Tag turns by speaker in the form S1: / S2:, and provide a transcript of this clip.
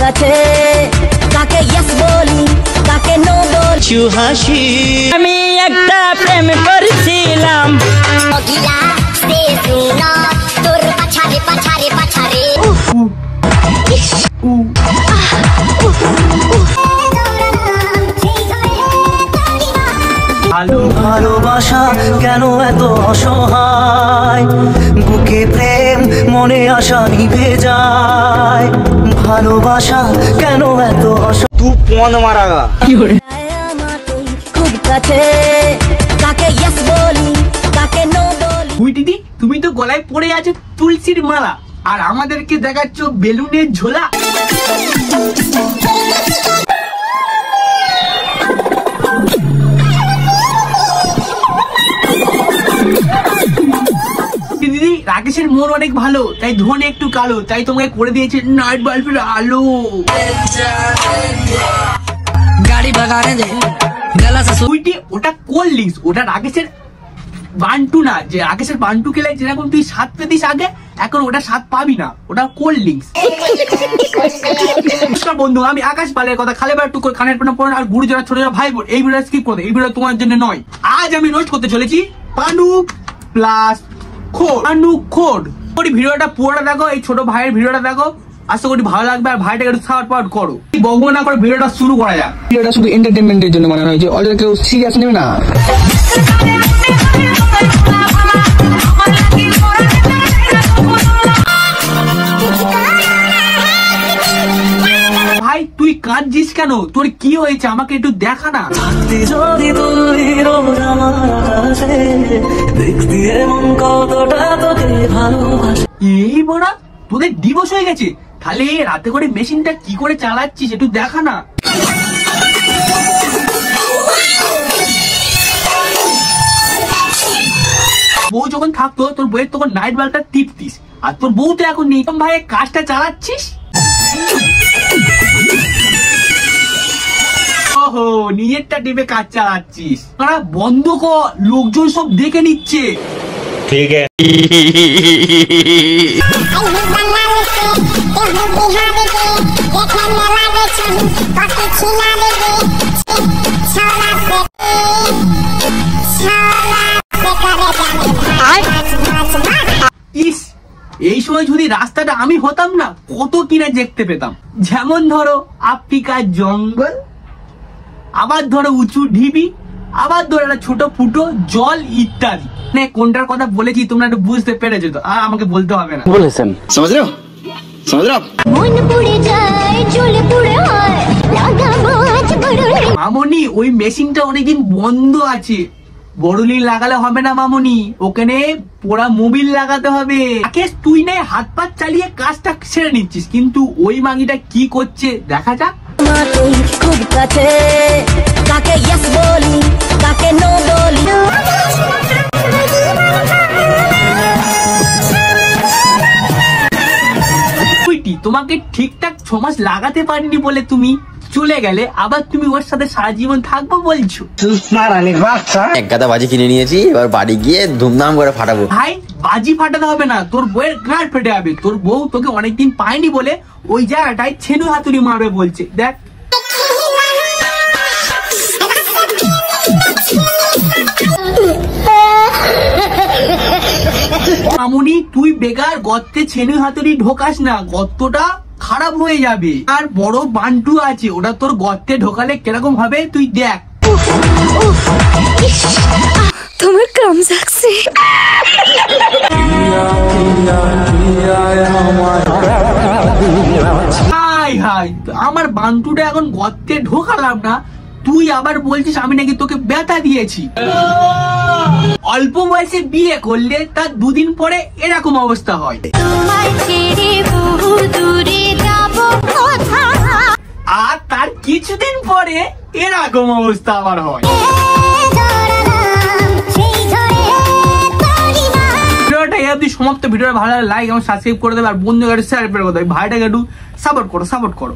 S1: কাছে কাকে ইয়েস বলি কাকে নো বলি
S2: হাসি আমি একটা প্রেম করেছিলাম
S1: গিলা সে শুনো তোর পাছারে পাছারে পাছারে
S2: ভালোবাসা কেন এত অসহায় বুকে প্রেম মনে আশা নিভে যায় ভালোবাসা কেন এত
S3: तू पौन मारागा
S1: খুব কাছে কাকে ইয়েস বলি কাকে নো বলি
S4: তুই দিদি তুমি তো গলায় পড়ে আছো তুলসীর মালা আর আমাদেরকে দেখাচ্ছ বেলুনের ঝোলা। দিদি রাকেশের মন অনেক ভালো তাই ধোন একটু কালো তাই তোমাকে করে দিয়েছে নাইট বাল্বের আলো।
S5: গাড়ি বাগানে দে
S4: তুইটি ওটা কোল্ড ড্রিঙ্কস ওটা রাকেশের বান্টু না যে রাকেশের বান্টু খেলে যেরকম তুই স্বাদ পেতিস আগে এখন ওটা স্বাদ পাবি না ওটা কোল্ড ড্রিঙ্কস। নমস্কার বন্ধু আমি আকাশ পালের কথা খালে বার টুকর খানের পানা পড়েন আর গুরু যারা ছোট ভাই বোন এই ভিডিও স্কিপ করে এই ভিডিও তোমার জন্য নয়। আজ আমি রোস্ট করতে চলেছি পানু প্লাস খোর পানু খোর। ওই ভিডিওটা পুরোটা দেখো এই ছোট ভাইয়ের ভিডিওটা দেখো আশা করি ভালো লাগবে আর ভাইটাকে একটু সাপোর্ট করো। বকবো না করে ভিডিওটা শুরু করা যাক।
S3: ভিডিওটা শুধু এন্টারটেইনমেন্টের জন্য বানানো হয়েছে অলরেডি কেউ সিরিয়াস নেবে না।
S4: ভাই তুই কাঁদছিস কেন তোর কি হয়েছে আমাকে একটু দেখা না। এই বড়া তোদের ডিভোর্স হয়ে গেছে তাহলে রাতে করে মেশিনটা কি করে চালাচ্ছিস একটু দেখা না। বউ যখন থাকতো তোর বউয়ের তখন নাইট বাল্বটা টিপতিস আর তোর বউ তো এখন নেই ভাই কাজটা চালাচ্ছিস। ওহো নিজেরটা টিপে কাজ চালাচ্ছিস বন্ধ কর লোকজন সব দেখে নিচ্ছে।
S3: ঠিক আছে
S4: ইস এই সময় যদি রাস্তাটা আমি হতাম না কত কিনা দেখতে পেতাম যেমন ধরো আফ্রিকার জঙ্গল আবার ধরো উঁচু ঢিবি আবার ধরো একটা ছোট ফুটো জল ইত্যাদি মানে কোনটার কথা বলেছি তোমরা একটু বুঝতে পেরেছো তো আর আমাকে বলতে হবে না
S3: বলেছেন समझ रहे हो
S1: মন পুড়ে যায় জ্বলে পুড়ে হয় লাগা মাছ বড়
S4: মামনি ওই মেশিনটা অনেকদিন বন্ধ আছে বড়লি লাগালে হবে না মামনি ওখানে পোড়া মোবিল লাগাতে হবে। তুই নাই হাত পা চালিয়ে কাজটা ছেড়ে নিচ্ছিস কিন্তু ওই মাগিটা কি করছে দেখা যাক।
S1: খুব কাছে কাকে ইয়েস বলি কাকে নো বলি
S4: তোমাকে ঠিকঠাক 6 মাস লাগাতে পারিনি বলে তুমি চলে গেলে আবার তুমি ওর সাথে সারা জীবন থাকবো বলছো।
S6: এক গাদা বাজি কিনে নিয়েছি এবার বাড়ি গিয়ে ধুমধাম করে ফাটাবো।
S4: ভাই বাজি ফাটাতে হবে না তোর বউয়ের গাঁট ফেটে যাবে তোর বউ তোকে অনেকদিন পায়নি বলে ওই জায়গাটায় ছেনু হাতুড়ি মারবে বলছে দেখ। মামুনি তুই বেকার গর্তে ছেনু হাতুড়ি ঢোকাস না গর্তটা খারাপ হয়ে যাবে আর বড় বান্টু আছে ওটা তোর গর্তে ঢোকালে কিরকম হবে তুই দেখ।
S1: তোমার কাম লাগছে
S4: হাই হাই আমার বান্টুটা এখন গর্তে ঢোকালাম না তুই আবার বলছিস আমি নাকি তোকে ব্যথা দিয়েছি। অল্প বয়সে বিয়ে করলে তার 2 দিন পরে এরকম অবস্থা হয় আর তার কিছুদিন পরে এরকম অবস্থা আবার হয়। ভিডিওটা সমাপ্ত ভিডিওটা ভালো লাগে লাইক এবং সাবস্ক্রাইব করে দেবে আর বন্ধুকে শেয়ার করে দেবে ভাইটাকে একটু সাপোর্ট করো।